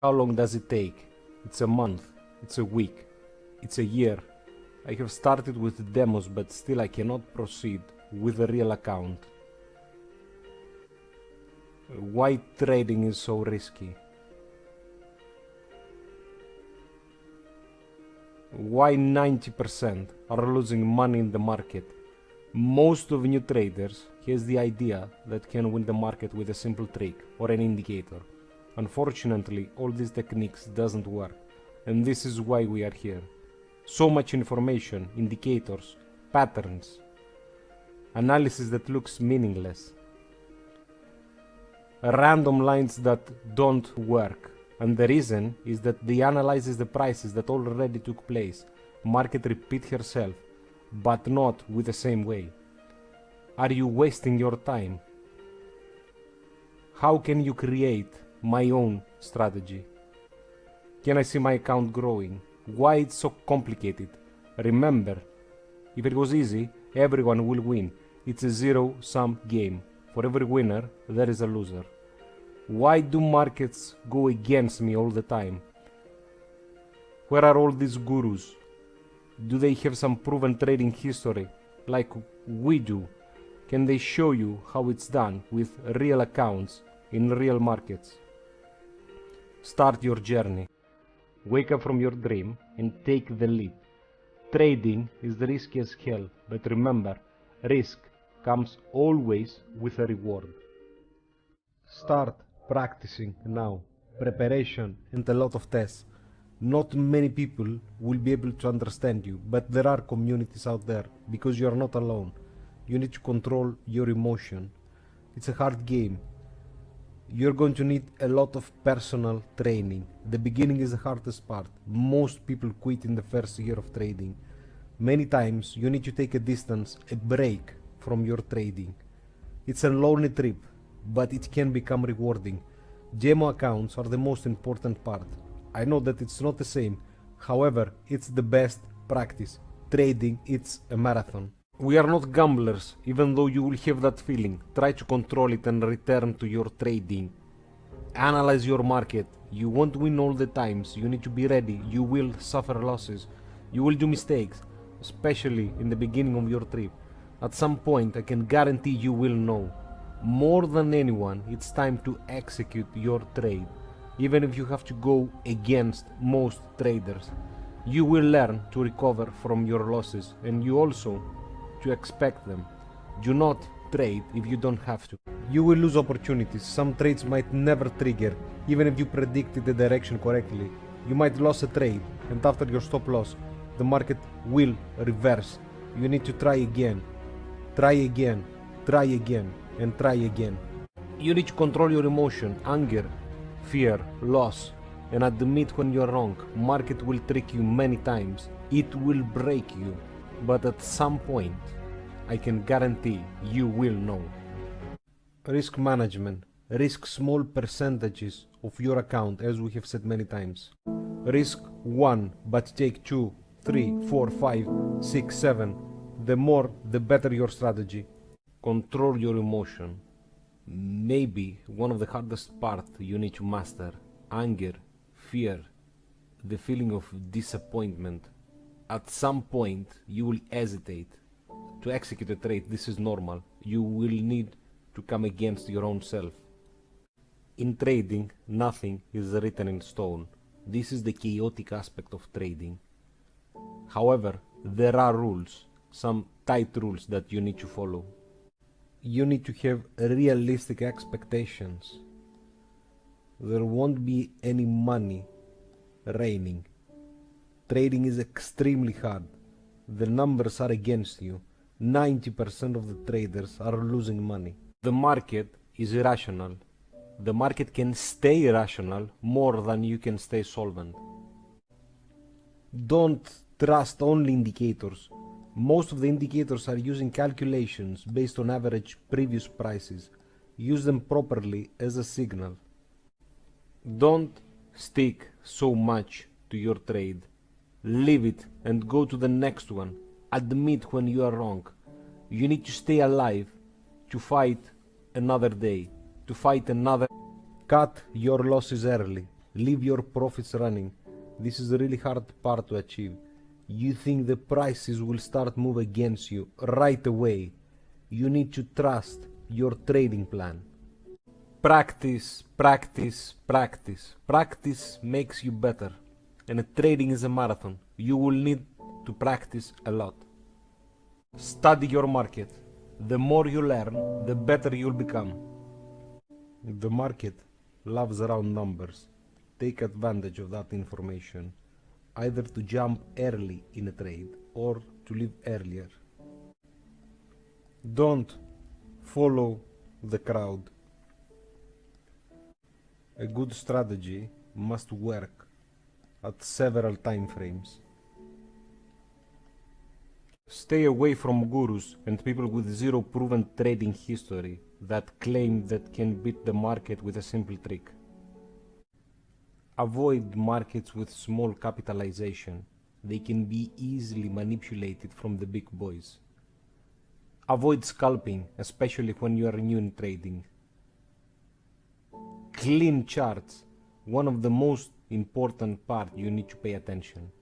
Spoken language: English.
How long does it take? It's a month, it's a week, it's a year. I have started with demos, but still I cannot proceed with a real account. Why trading is so risky? Why 90% are losing money in the market? Most of new traders has the idea that can win the market with a simple trick or an indicator. Unfortunately, all these techniques doesn't work, and this is why we are here. So much information, indicators, patterns, analysis that looks meaningless, random lines that don't work. And the reason is that they analyzes the prices that already took place. Market repeat herself, but not with the same way. Are you wasting your time? How can you create my own strategy? Can I see my account growing? Why it's so complicated? Remember, if it was easy, everyone will win. It's a zero-sum game. For every winner, there is a loser. Why do markets go against me all the time? Where are all these gurus? Do they have some proven trading history like we do? Can they show you how it's done with real accounts in real markets? Start your journey. Wake up from your dream and take the leap. Trading is risky as hell, but remember, risk comes always with a reward. Start practicing now. Preparation and a lot of tests. Not many people will be able to understand you, but there are communities out there because you are not alone. You need to control your emotion. It's a hard game. You're going to need a lot of personal training. The beginning is the hardest part. Most people quit in the first year of trading. Many times you need to take a distance, a break from your trading. It's a lonely trip, but it can become rewarding. Demo accounts are the most important part. I know that it's not the same, however, it's the best practice. Trading, it's a marathon. We are not gamblers, even though you will have that feeling. Try to control it and return to your trading. Analyze your market. You won't win all the times. You need to be ready. You will suffer losses. You will do mistakes, especially in the beginning of your trip. At some point, I can guarantee you will know. More than anyone, it's time to execute your trade. Even if you have to go against most traders, you will learn to recover from your losses, and you also to expect them. Do not trade if you don't have to. You will lose opportunities. Some trades might never trigger, even if you predicted the direction correctly. You might lose a trade, and after your stop loss, the market will reverse. You need to try again, try again, try again, and try again. You need to control your emotion, anger, fear, loss, and admit when you're wrong. Market will trick you many times. It will break you. But at some point, I can guarantee you will know. Risk management. Risk small percentages of your account, as we have said many times. Risk 1, but take 2, 3, 4, 5, 6, 7. The more, the better your strategy. Control your emotion. Maybe one of the hardest parts you need to master. Anger, fear, the feeling of disappointment. At some point you will hesitate to execute a trade. This is normal. You will need to come against your own self. In trading, nothing is written in stone. This is the chaotic aspect of trading. However, there are rules, some tight rules that you need to follow. You need to have realistic expectations. There won't be any money raining. Trading is extremely hard. The numbers are against you. 90% of the traders are losing money. The market is irrational. The market can stay irrational more than you can stay solvent. Don't trust only indicators. Most of the indicators are using calculations based on average previous prices. Use them properly as a signal. Don't stick so much to your trade. Leave it and go to the next one. Admit when you are wrong. You need to stay alive to fight another day, to fight another. Cut your losses early. Leave your profits running. This is a really hard part to achieve. You think the prices will start move against you right away. You need to trust your trading plan. Practice, practice, practice. Practice makes you better. And trading is a marathon. You will need to practice a lot. Study your market. The more you learn, the better you'll become. The market loves round numbers. Take advantage of that information, either to jump early in a trade or to leave earlier. Don't follow the crowd. A good strategy must work at several time frames. Stay away from gurus and people with zero proven trading history that claim that can beat the market with a simple trick. Avoid markets with small capitalization. They can be easily manipulated from the big boys. Avoid scalping, especially when you are new in trading. Clean charts, one of the most important parts you need to pay attention.